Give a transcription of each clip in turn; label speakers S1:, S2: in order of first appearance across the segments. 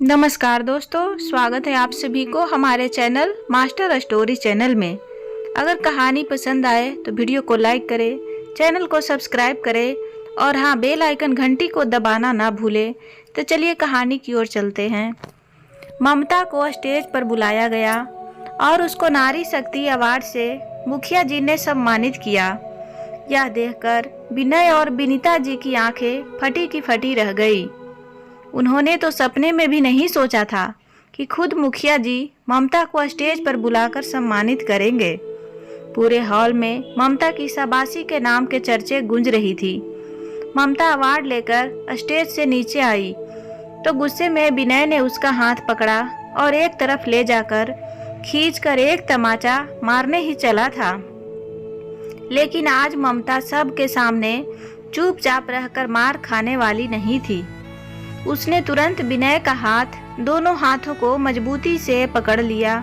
S1: नमस्कार दोस्तों, स्वागत है आप सभी को हमारे चैनल मास्टर स्टोरी चैनल में। अगर कहानी पसंद आए तो वीडियो को लाइक करें, चैनल को सब्सक्राइब करें और हाँ, बेल आइकन घंटी को दबाना ना भूलें। तो चलिए कहानी की ओर चलते हैं। ममता को स्टेज पर बुलाया गया और उसको नारी शक्ति अवार्ड से मुखिया जी ने सम्मानित किया। यह देखकर विनय और विनीता जी की आंखें फटी की फटी रह गई। उन्होंने तो सपने में भी नहीं सोचा था कि खुद मुखिया जी ममता को स्टेज पर बुलाकर सम्मानित करेंगे। पूरे हॉल में ममता की शाबाशी के नाम के चर्चे गूंज रही थी। ममता अवार्ड लेकर स्टेज से नीचे आई तो गुस्से में विनय ने उसका हाथ पकड़ा और एक तरफ ले जाकर खींचकर एक तमाचा मारने ही चला था। लेकिन आज ममता सबके सामने चुपचाप रहकर मार खाने वाली नहीं थी। उसने तुरंत विनय का हाथ दोनों हाथों को मजबूती से पकड़ लिया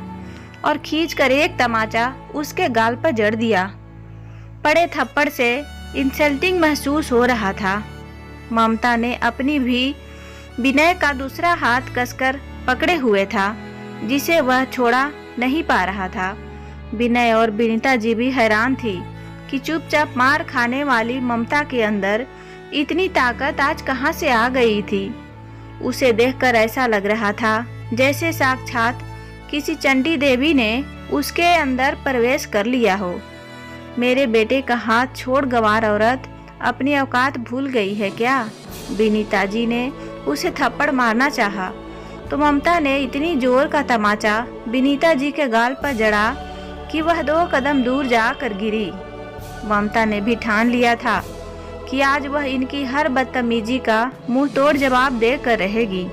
S1: और खींचकर एक तमाचा उसके गाल पर जड़ दिया। पड़े थप्पड़ से इंसल्टिंग महसूस हो रहा था। ममता ने अपनी भी विनय का दूसरा हाथ कसकर पकड़े हुए था, जिसे वह छोड़ा नहीं पा रहा था। विनय और विनीता जी भी हैरान थी कि चुपचाप मार खाने वाली ममता के अंदर इतनी ताकत आज कहां से आ गई थी। उसे देखकर ऐसा लग रहा था जैसे साक्षात किसी चंडी देवी ने उसके अंदर प्रवेश कर लिया हो। मेरे बेटे का हाथ छोड़ गंवार औरत अपनी औकात भूल गई है क्या? विनीता जी ने उसे थप्पड़ मारना चाहा तो ममता ने इतनी जोर का तमाचा विनीता जी के गाल पर जड़ा कि वह 2 कदम दूर जाकर गिरी। ममता ने भी ठान लिया था कि आज वह इनकी हर बदतमीजी का मुंह तोड़ जवाब देकर रहेगी।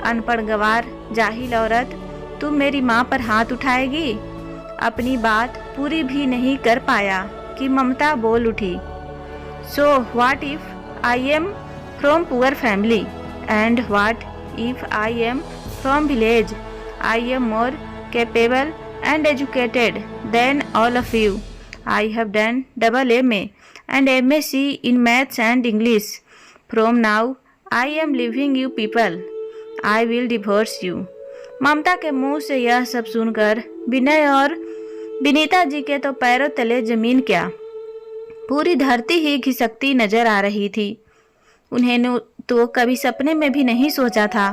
S1: अनपढ़ गंवार जाहिल औरत, तुम मेरी माँ पर हाथ उठाएगी? अपनी बात पूरी भी नहीं कर पाया कि ममता बोल उठी, so what if I am from poor family and what if I am from village? I am more capable and educated then all of you. I have done double MA and MSc in Maths and English. From now, I am leaving you people. I will divorce you. ममता के मुंह से यह सब सुनकर विनय और विनीता जी के तो पैरों तले जमीन क्या, पूरी धरती ही खिसकती नजर आ रही थी। उन्हें तो कभी सपने में भी नहीं सोचा था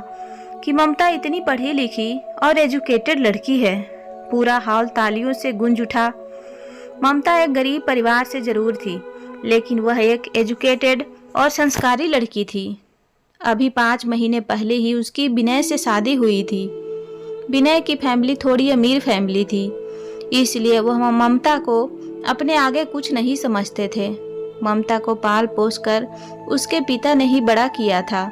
S1: कि ममता इतनी पढ़ी लिखी और एजुकेटेड लड़की है। पूरा हॉल तालियों से गूंज उठा। ममता एक गरीब परिवार से जरूर थी, लेकिन वह एक एजुकेटेड और संस्कारी लड़की थी। अभी 5 महीने पहले ही उसकी विनय से शादी हुई थी। विनय की फैमिली थोड़ी अमीर फैमिली थी, इसलिए वह ममता को अपने आगे कुछ नहीं समझते थे। ममता को पाल पोस कर उसके पिता ने ही बड़ा किया था।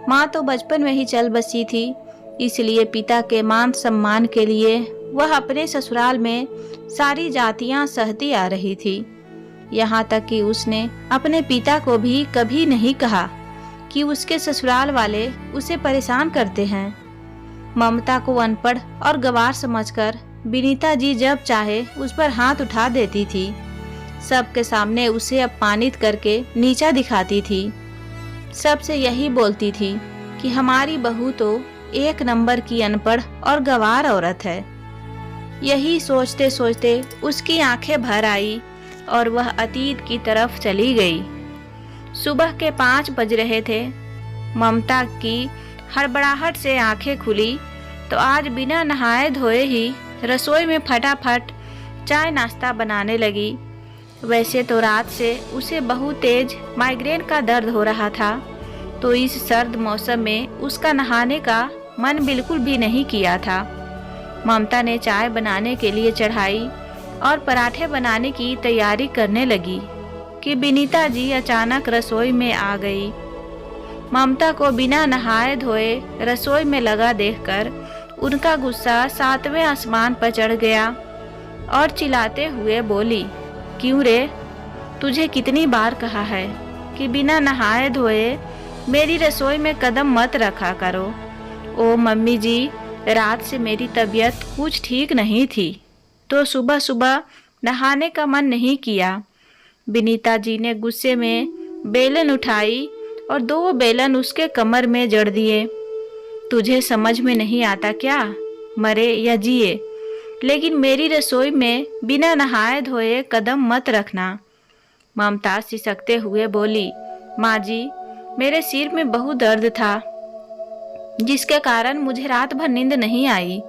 S1: माँ तो बचपन में ही चल बसी थी, इसलिए पिता के मान सम्मान के लिए वह अपने ससुराल में सारी जातियां सहती आ रही थी। यहाँ तक कि उसने अपने पिता को भी कभी नहीं कहा कि उसके ससुराल वाले उसे परेशान करते हैं। ममता को अनपढ़ और गंवार समझकर विनीता जी जब चाहे उस पर हाथ उठा देती थी। सबके सामने उसे अपमानित करके नीचा दिखाती थी। सबसे यही बोलती थी कि हमारी बहू तो 1 नंबर की अनपढ़ और गंवार औरत है। यही सोचते सोचते उसकी आंखें भर आई और वह अतीत की तरफ चली गई। सुबह के 5 बज रहे थे। ममता की हड़बड़ाहट से आंखें खुली तो आज बिना नहाए धोए ही रसोई में फटाफट चाय नाश्ता बनाने लगी। वैसे तो रात से उसे बहुत तेज माइग्रेन का दर्द हो रहा था, तो इस सर्द मौसम में उसका नहाने का मन बिल्कुल भी नहीं किया था। ममता ने चाय बनाने के लिए चढ़ाई और पराठे बनाने की तैयारी करने लगी कि विनीता जी अचानक रसोई में आ गई। ममता को बिना नहाए धोए रसोई में लगा देखकर उनका गुस्सा 7वें आसमान पर चढ़ गया और चिल्लाते हुए बोली, क्यों रे, तुझे कितनी बार कहा है कि बिना नहाए धोए मेरी रसोई में कदम मत रखा करो। ओ मम्मी जी, रात से मेरी तबीयत कुछ ठीक नहीं थी, तो सुबह सुबह नहाने का मन नहीं किया। विनीता जी ने गुस्से में बेलन उठाई और 2 बेलन उसके कमर में जड़ दिए। तुझे समझ में नहीं आता क्या, मरे या जिए, लेकिन मेरी रसोई में बिना नहाए धोए कदम मत रखना। ममता सिसकते हुए बोली, माँ जी, मेरे सिर में बहुत दर्द था, जिसके कारण मुझे रात भर नींद नहीं आई,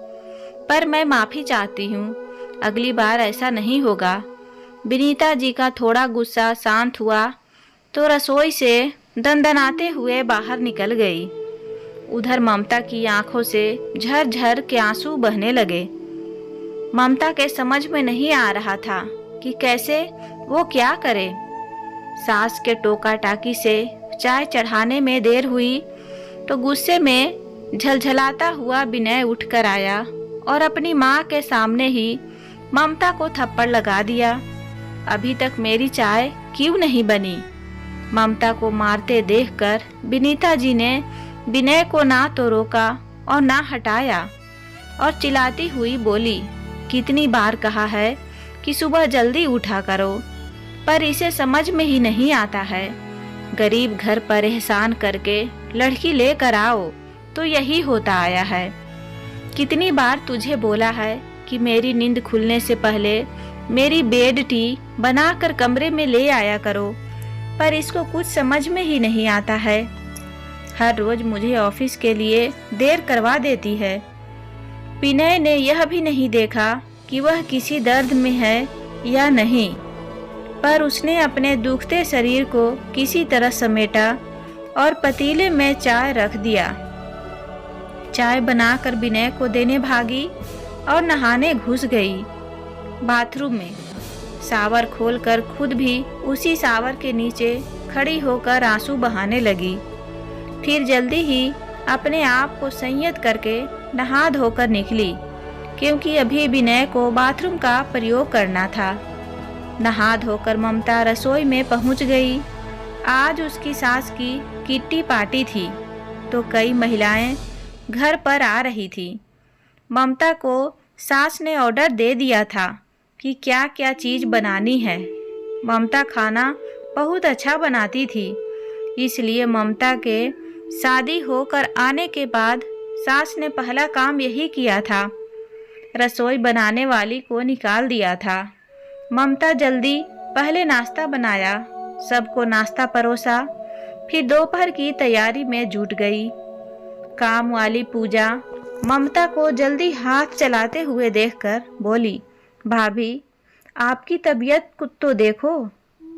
S1: पर मैं माफ़ी चाहती हूँ, अगली बार ऐसा नहीं होगा। विनीता जी का थोड़ा गुस्सा शांत हुआ तो रसोई से दंदनाते हुए बाहर निकल गई। उधर ममता की आंखों से झरझर के आंसू बहने लगे। ममता के समझ में नहीं आ रहा था कि कैसे वो क्या करे। सास के टोका टाकी से चाय चढ़ाने में देर हुई तो गुस्से में झलझलाता हुआ विनय उठकर आया और अपनी माँ के सामने ही ममता को थप्पड़ लगा दिया। अभी तक मेरी चाय क्यों नहीं बनी? ममता को मारते देखकर विनीता जी ने विनय को ना तो रोका और ना हटाया और चिल्लाती हुई बोली, कितनी बार कहा है कि सुबह जल्दी उठा करो, पर इसे समझ में ही नहीं आता है। गरीब घर पर एहसान करके लड़की लेकर आओ तो यही होता आया है। कितनी बार तुझे बोला है कि मेरी नींद खुलने से पहले मेरी बेड टी बनाकर कमरे में ले आया करो, पर इसको कुछ समझ में ही नहीं आता है। हर रोज मुझे ऑफिस के लिए देर करवा देती है। विनय ने यह भी नहीं देखा कि वह किसी दर्द में है या नहीं, पर उसने अपने दुखते शरीर को किसी तरह समेटा और पतीले में चाय रख दिया। चाय बनाकर विनय को देने भागी और नहाने घुस गई। बाथरूम में शावर खोलकर खुद भी उसी शावर के नीचे खड़ी होकर आंसू बहाने लगी। फिर जल्दी ही अपने आप को संयत करके नहा धोकर निकली, क्योंकि अभी विनय को बाथरूम का प्रयोग करना था। नहा धोकर ममता रसोई में पहुंच गई। आज उसकी सास की किट्टी पार्टी थी तो कई महिलाएं घर पर आ रही थी। ममता को सास ने ऑर्डर दे दिया था कि क्या क्या चीज़ बनानी है। ममता खाना बहुत अच्छा बनाती थी, इसलिए ममता के शादी होकर आने के बाद सास ने पहला काम यही किया था, रसोई बनाने वाली को निकाल दिया था। ममता जल्दी पहले नाश्ता बनाया, सबको नाश्ता परोसा, फिर दोपहर की तैयारी में जुट गई। काम वाली पूजा ममता को जल्दी हाथ चलाते हुए देखकर बोली, भाभी, आपकी तबीयत को तो देखो,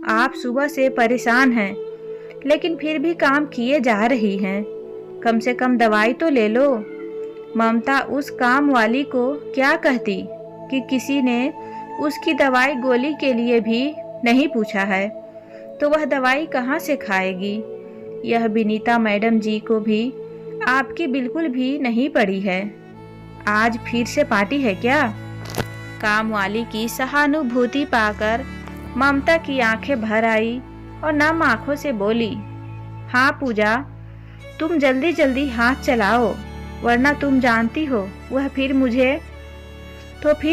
S1: आप सुबह से परेशान हैं, लेकिन फिर भी काम किए जा रही हैं। कम से कम दवाई तो ले लो। ममता उस काम वाली को क्या कहती कि किसी ने उसकी दवाई गोली के लिए भी नहीं पूछा है, तो वह दवाई कहाँ से खाएगी। यह विनीता मैडम जी को भी आपकी बिल्कुल भी नहीं पड़ी है। आज फिर से पार्टी है क्या? काम वाली की सहानुभूति पाकर ममता की आंखें भर आई और नम आंखों से बोली, हाँ पूजा, तुम जल्दी जल्दी हाथ चलाओ, वरना तुम जानती हो वह फिर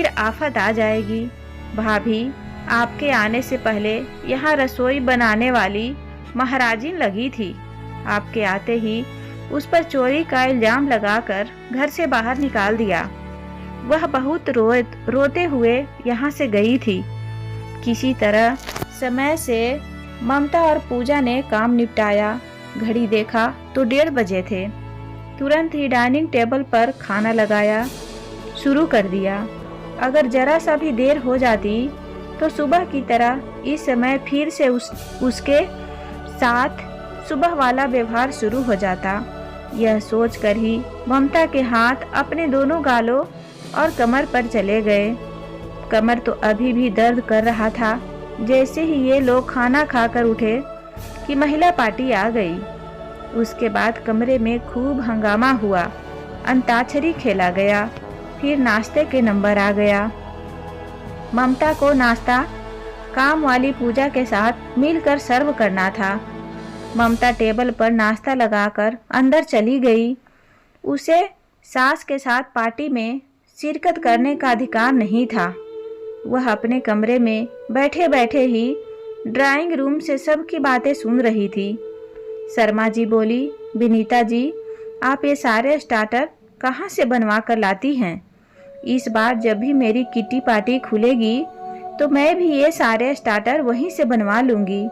S1: आफत आ जाएगी। भाभी, आपके आने से पहले यहाँ रसोई बनाने वाली महाराजिन लगी थी। आपके आते ही उस पर चोरी का इल्जाम लगाकर घर से बाहर निकाल दिया। वह बहुत रोते हुए यहाँ से गई थी। किसी तरह समय से ममता और पूजा ने काम निपटाया। घड़ी देखा तो 1:30 बजे थे। तुरंत ही डाइनिंग टेबल पर खाना लगाया शुरू कर दिया। अगर जरा सा भी देर हो जाती तो सुबह की तरह इस समय फिर से उसके साथ सुबह वाला व्यवहार शुरू हो जाता। यह सोचकर ही ममता के हाथ अपने दोनों गालों और कमर पर चले गए। कमर तो अभी भी दर्द कर रहा था। जैसे ही ये लोग खाना खाकर उठे कि महिला पार्टी आ गई। उसके बाद कमरे में खूब हंगामा हुआ, अंताक्षरी खेला गया, फिर नाश्ते के नंबर आ गया। ममता को नाश्ता काम वाली पूजा के साथ मिलकर सर्व करना था। ममता टेबल पर नाश्ता लगाकर अंदर चली गई। उसे सास के साथ पार्टी में शिरकत करने का अधिकार नहीं था। वह अपने कमरे में बैठे बैठे ही ड्राइंग रूम से सबकी बातें सुन रही थी। शर्मा जी बोली, विनीता जी, आप ये सारे स्टार्टर कहाँ से बनवा कर लाती हैं? इस बार जब भी मेरी किटी पार्टी खुलेगी तो मैं भी ये सारे स्टार्टर वहीं से बनवा लूँगी।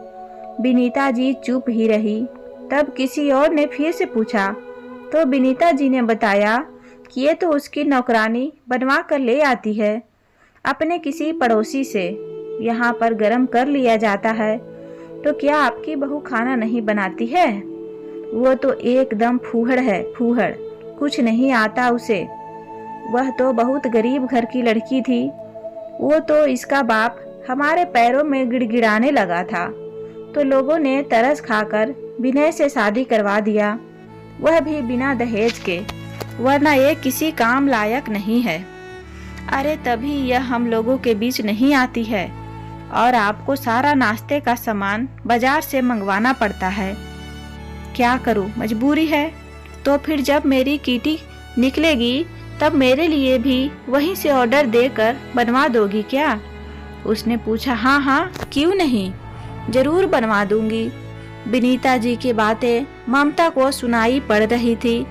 S1: विनीता जी चुप ही रही। तब किसी और ने फिर से पूछा तो विनीता जी ने बताया कि ये तो उसकी नौकरानी बनवा कर ले आती है अपने किसी पड़ोसी से। यहाँ पर गरम कर लिया जाता है। तो क्या आपकी बहू खाना नहीं बनाती है? वो तो एकदम फूहड़ है, फूहड़, कुछ नहीं आता उसे। वह तो बहुत गरीब घर की लड़की थी। वो तो इसका बाप हमारे पैरों में गिड़गिड़ाने लगा था तो लोगों ने तरस खाकर विनय से शादी करवा दिया, वह भी बिना दहेज के, वरना ये किसी काम लायक नहीं है। अरे तभी यह हम लोगों के बीच नहीं आती है और आपको सारा नाश्ते का सामान बाजार से मंगवाना पड़ता है। क्या करूं, मजबूरी है। तो फिर जब मेरी किटी निकलेगी तब मेरे लिए भी वहीं से ऑर्डर देकर बनवा दोगी क्या? उसने पूछा। हाँ हाँ, क्यों नहीं, जरूर बनवा दूंगी। विनीता जी की बातें ममता को सुनाई पड़ रही थी।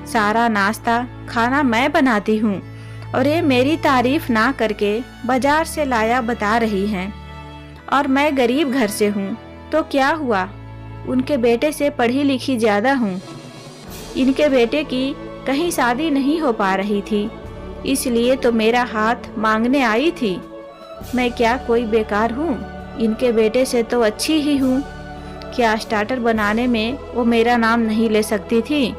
S1: सारा नाश्ता खाना मैं बनाती हूँ और ये मेरी तारीफ ना करके बाजार से लाया बता रही हैं। और मैं गरीब घर से हूँ तो क्या हुआ, उनके बेटे से पढ़ी लिखी ज्यादा हूँ। इनके बेटे की कहीं शादी नहीं हो पा रही थी, इसलिए तो मेरा हाथ मांगने आई थी। मैं क्या कोई बेकार हूँ, इनके बेटे से तो अच्छी ही हूँ। क्या स्टार्टर बनाने में वो मेरा नाम नहीं ले सकती थी?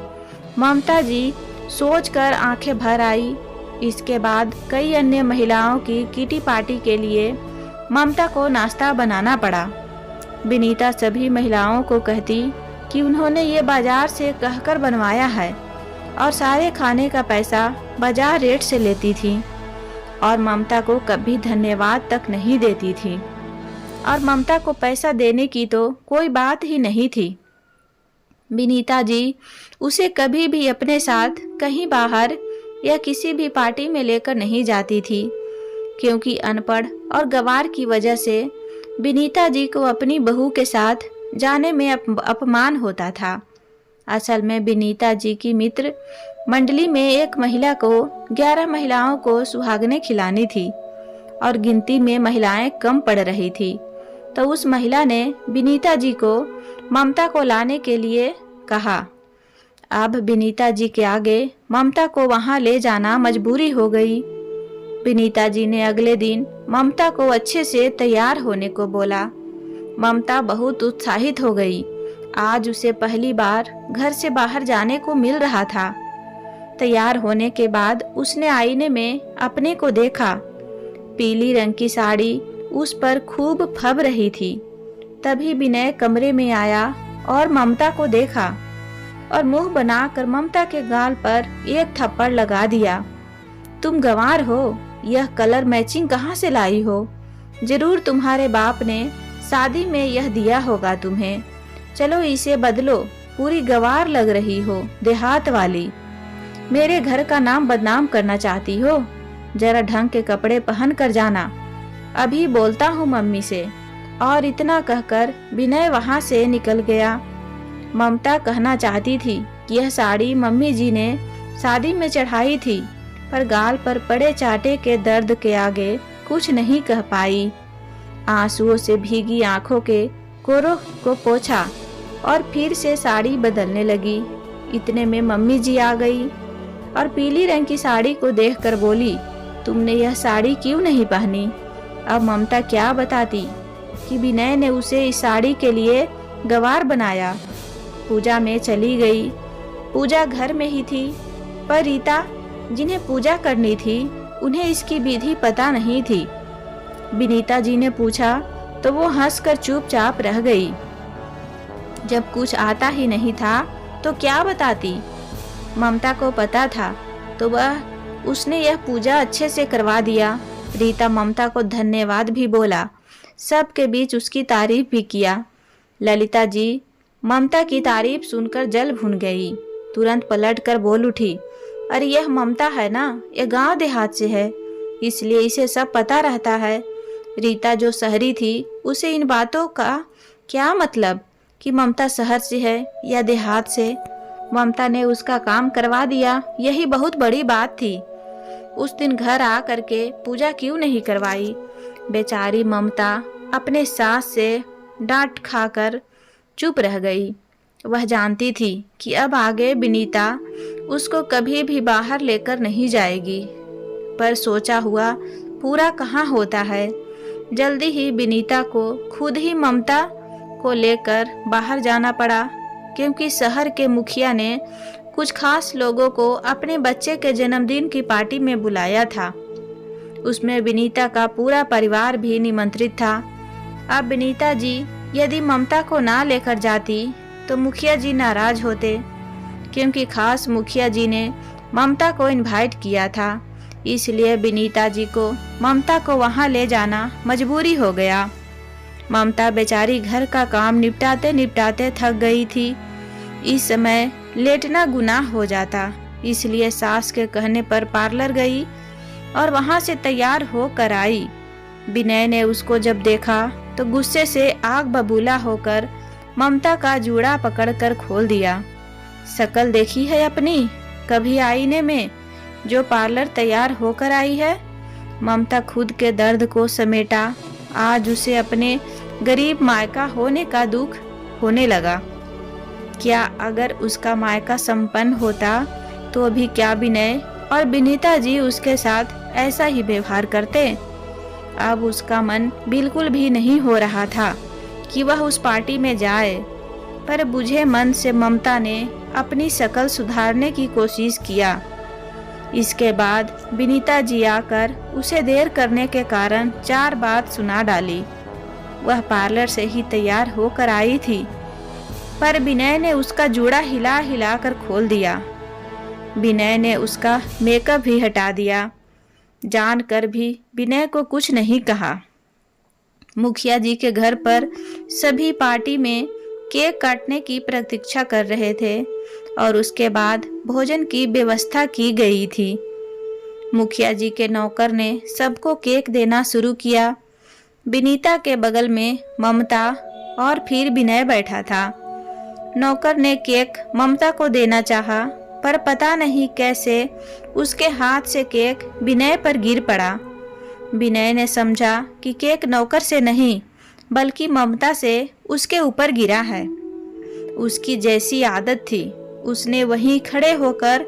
S1: ममता जी सोचकर आंखें भर आई। इसके बाद कई अन्य महिलाओं की किटी पार्टी के लिए ममता को नाश्ता बनाना पड़ा। विनीता सभी महिलाओं को कहती कि उन्होंने ये बाजार से कहकर बनवाया है और सारे खाने का पैसा बाजार रेट से लेती थी और ममता को कभी धन्यवाद तक नहीं देती थी। और ममता को पैसा देने की तो कोई बात ही नहीं थी। विनीता जी उसे कभी भी अपने साथ कहीं बाहर या किसी भी पार्टी में लेकर नहीं जाती थी, क्योंकि अनपढ़ और गंवार की वजह से विनीता जी को अपनी बहू के साथ जाने में अपमान होता था। असल में विनीता जी की मित्र मंडली में एक महिला को 11 महिलाओं को सुहागने खिलानी थी और गिनती में महिलाएं कम पड़ रही थी। तो उस महिला ने विनीता जी को ममता को लाने के लिए कहा। अब विनीता जी के आगे ममता को वहां ले जाना मजबूरी हो गई। विनीता जी ने अगले दिन ममता को अच्छे से तैयार होने को बोला। ममता बहुत उत्साहित हो गई। आज उसे पहली बार घर से बाहर जाने को मिल रहा था। तैयार होने के बाद उसने आईने में अपने को देखा। पीली रंग की साड़ी उस पर खूब फब रही थी। तभी विनय कमरे में आया और ममता को देखा और मुंह बनाकर ममता के गाल पर एक थप्पड़ लगा दिया। तुम गंवार हो, यह कलर मैचिंग कहाँ से लाई हो? जरूर तुम्हारे बाप ने शादी में यह दिया होगा तुम्हें। चलो इसे बदलो, पूरी गंवार लग रही हो, देहात वाली। मेरे घर का नाम बदनाम करना चाहती हो? जरा ढंग के कपड़े पहन कर जाना, अभी बोलता हूँ मम्मी से। और इतना कहकर विनय वहाँ से निकल गया। ममता कहना चाहती थी कि यह साड़ी मम्मी जी ने शादी में चढ़ाई थी, पर गाल पर पड़े चाटे के दर्द के आगे कुछ नहीं कह पाई। आंसुओं से भीगी आंखों के कोरों को पोंछा और फिर से साड़ी बदलने लगी। इतने में मम्मी जी आ गई और पीली रंग की साड़ी को देखकर बोली, तुमने यह साड़ी क्यों नहीं पहनी? अब ममता क्या बताती कि विनय ने उसे इस साड़ी के लिए गंवार बनाया। पूजा में चली गई। पूजा घर में ही थी, पर रीता जिन्हें पूजा करनी थी उन्हें इसकी विधि पता नहीं थी। विनीता जी ने पूछा तो वो हंसकर चुपचाप रह गई। जब कुछ आता ही नहीं था तो क्या बताती? ममता को पता था तो उसने यह पूजा अच्छे से करवा दिया। रीता ममता को धन्यवाद भी बोला, सबके बीच उसकी तारीफ भी किया। ललिता जी ममता की तारीफ सुनकर जल भुन गई। तुरंत पलटकर बोल उठी, अरे यह ममता है ना, यह गांव देहात से है, इसलिए इसे सब पता रहता है। रीता जो शहरी थी उसे इन बातों का क्या मतलब कि ममता शहर से है या देहात से? ममता ने उसका काम करवा दिया, यही बहुत बड़ी बात थी। उस दिन घर आ करके पूजा क्यों नहीं करवाई? बेचारी ममता अपने सास से डांट खाकर चुप रह गई। वह जानती थी कि अब आगे विनीता उसको कभी भी बाहर लेकर नहीं जाएगी, पर सोचा हुआ पूरा कहाँ होता है। जल्दी ही विनीता को खुद ही ममता को लेकर बाहर जाना पड़ा, क्योंकि शहर के मुखिया ने कुछ खास लोगों को अपने बच्चे के जन्मदिन की पार्टी में बुलाया था। उसमें विनीता का पूरा परिवार भी निमंत्रित था। अब विनीता जी यदि ममता को ना लेकर जाती तो मुखिया जी नाराज होते, क्योंकि खास मुखिया जी ने ममता को इनवाइट किया था। इसलिए विनीता जी को ममता को वहां ले जाना मजबूरी हो गया। ममता बेचारी घर का काम निपटाते निपटाते थक गई थी। इस समय लेटना गुनाह हो जाता, इसलिए सास के कहने पर पार्लर गई और वहां से तैयार होकर आई। विनय ने उसको जब देखा तो गुस्से से आग बबूला होकर ममता का जूड़ा पकड़कर खोल दिया। शक्ल देखी है अपनी कभी आईने में, जो पार्लर तैयार होकर आई है? ममता खुद के दर्द को समेटा। आज उसे अपने गरीब मायका होने का दुख होने लगा। क्या अगर उसका मायका संपन्न होता तो अभी क्या विनय और विनीता जी उसके साथ ऐसा ही व्यवहार करते? अब उसका मन बिल्कुल भी नहीं हो रहा था कि वह उस पार्टी में जाए, पर बुझे मन से ममता ने अपनी शक्ल सुधारने की कोशिश किया। इसके बाद विनीता जी आकर उसे देर करने के कारण 4 बात सुना डाली। वह पार्लर से ही तैयार होकर आई थी, पर विनय ने उसका जूड़ा हिला हिला कर खोल दिया। विनय ने उसका मेकअप भी हटा दिया। जानकर भी विनय को कुछ नहीं कहा। मुखिया जी के घर पर सभी पार्टी में केक काटने की प्रतीक्षा कर रहे थे और उसके बाद भोजन की व्यवस्था की गई थी। मुखिया जी के नौकर ने सबको केक देना शुरू किया। विनीता के बगल में ममता और फिर विनय बैठा था। नौकर ने केक ममता को देना चाहा, पर पता नहीं कैसे उसके हाथ से केक विनय पर गिर पड़ा। विनय ने समझा कि केक नौकर से नहीं बल्कि ममता से उसके ऊपर गिरा है। उसकी जैसी आदत थी, उसने वहीं खड़े होकर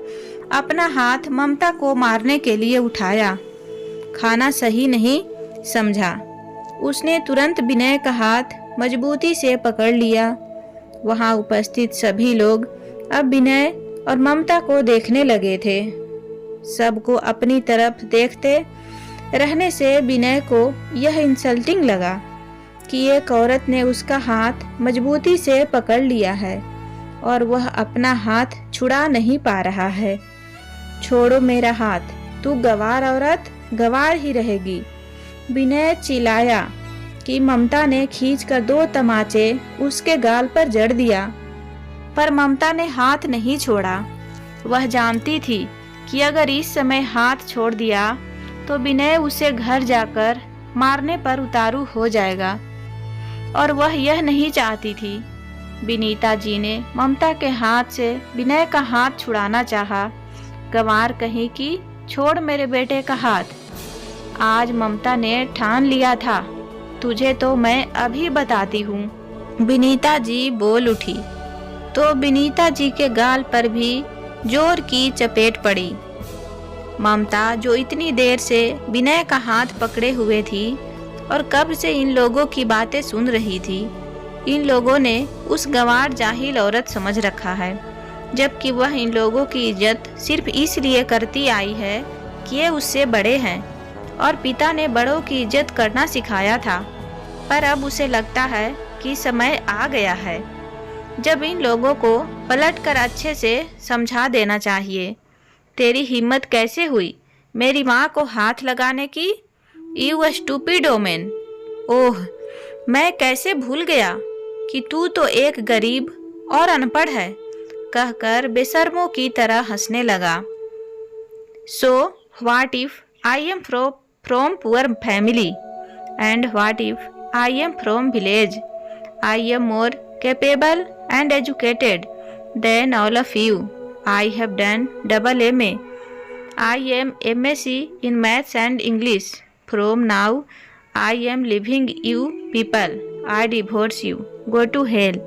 S1: अपना हाथ ममता को मारने के लिए उठाया। खाना सही नहीं समझा। उसने तुरंत विनय का हाथ मजबूती से पकड़ लिया। वहां उपस्थित सभी लोग अब विनय और ममता को देखने लगे थे। सबको अपनी तरफ देखते रहने से विनय को यह इंसल्टिंग लगा कि एक औरत ने उसका हाथ मजबूती से पकड़ लिया है और वह अपना हाथ छुड़ा नहीं पा रहा है। छोड़ो मेरा हाथ, तू गंवार औरत गंवार ही रहेगी। विनय चिल्लाया कि ममता ने खींचकर 2 तमाचे उसके गाल पर जड़ दिया, पर ममता ने हाथ नहीं छोड़ा। वह जानती थी कि अगर इस समय हाथ छोड़ दिया तो विनय उसे घर जाकर मारने पर उतारू हो जाएगा, और वह यह नहीं चाहती थी। विनीता जी ने ममता के हाथ से विनय का हाथ छुड़ाना चाहा। गंवार कहीं कि छोड़ मेरे बेटे का हाथ। आज ममता ने ठान लिया था, तुझे तो मैं अभी बताती हूँ। विनीता जी बोल उठी तो विनीता जी के गाल पर भी जोर की चपेट पड़ी। ममता जो इतनी देर से विनय का हाथ पकड़े हुए थी और कब से इन लोगों की बातें सुन रही थी, इन लोगों ने उस गंवार जाहिल औरत समझ रखा है, जबकि वह इन लोगों की इज्जत सिर्फ इसलिए करती आई है कि ये उससे बड़े हैं और पिता ने बड़ों की इज्जत करना सिखाया था। पर अब उसे लगता है कि समय आ गया है जब इन लोगों को पलटकर अच्छे से समझा देना चाहिए। तेरी हिम्मत कैसे हुई मेरी माँ को हाथ लगाने की? You stupid woman. ओह, मैं कैसे भूल गया कि तू तो एक गरीब और अनपढ़ है, कहकर बेशर्मों की तरह हंसने लगा। So what if I am from poor family and what if I am from village? I am more capable and educated than all of you. I have done double MA. I am MSc in Maths and English. From now, I am leaving you people. I divorce you. Go to hell.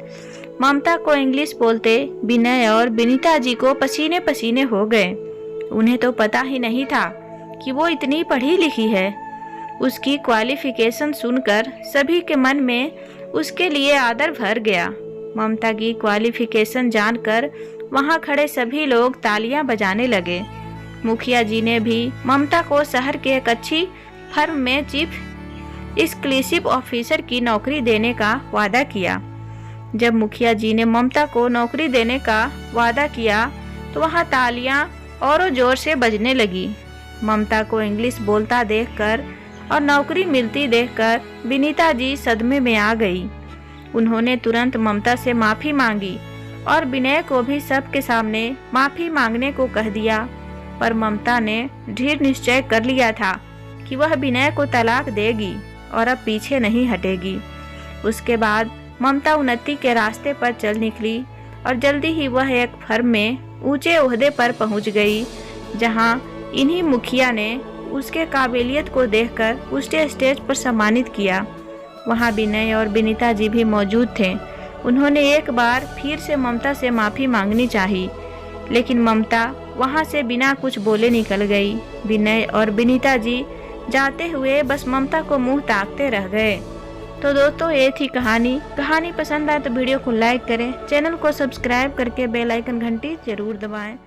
S1: ममता को English बोलते विनय और विनीता जी को पसीने पसीने हो गए। उन्हें तो पता ही नहीं था कि वो इतनी पढ़ी लिखी है। उसकी क्वालिफिकेशन सुनकर सभी के मन में उसके लिए आदर भर गया। ममता की क्वालिफिकेशन जानकर वहां खड़े सभी लोग तालियां बजाने लगे। मुखिया जी ने भी ममता को शहर के एक अच्छी फर्म में चीफ एक्जीक्यूटिव ऑफिसर की नौकरी देने का वादा किया। जब मुखिया जी ने ममता को नौकरी देने का वादा किया तो वहां तालियां और जोर से बजने लगी। ममता को इंग्लिश बोलता देखकर और नौकरी मिलती देखकर विनीता जी सदमे में आ गई। उन्होंने तुरंत ममता से माफ़ी मांगी और विनय को भी सबके सामने माफ़ी मांगने को कह दिया, पर ममता ने दृढ़ निश्चय कर लिया था कि वह विनय को तलाक देगी और अब पीछे नहीं हटेगी। उसके बाद ममता उन्नति के रास्ते पर चल निकली और जल्दी ही वह एक फर्म में ऊंचे ओहदे पर पहुंच गई, जहां इन्हीं मुखिया ने उसके काबिलियत को देखकर उसे स्टेज पर सम्मानित किया। वहां विनय और विनीता जी भी मौजूद थे। उन्होंने एक बार फिर से ममता से माफ़ी मांगनी चाही, लेकिन ममता वहां से बिना कुछ बोले निकल गई। विनय और विनीता जी जाते हुए बस ममता को मुंह ताकते रह गए। तो दोस्तों, ये थी कहानी पसंद आए तो वीडियो को लाइक करें, चैनल को सब्सक्राइब करके बेल आइकन घंटी जरूर दबाएं।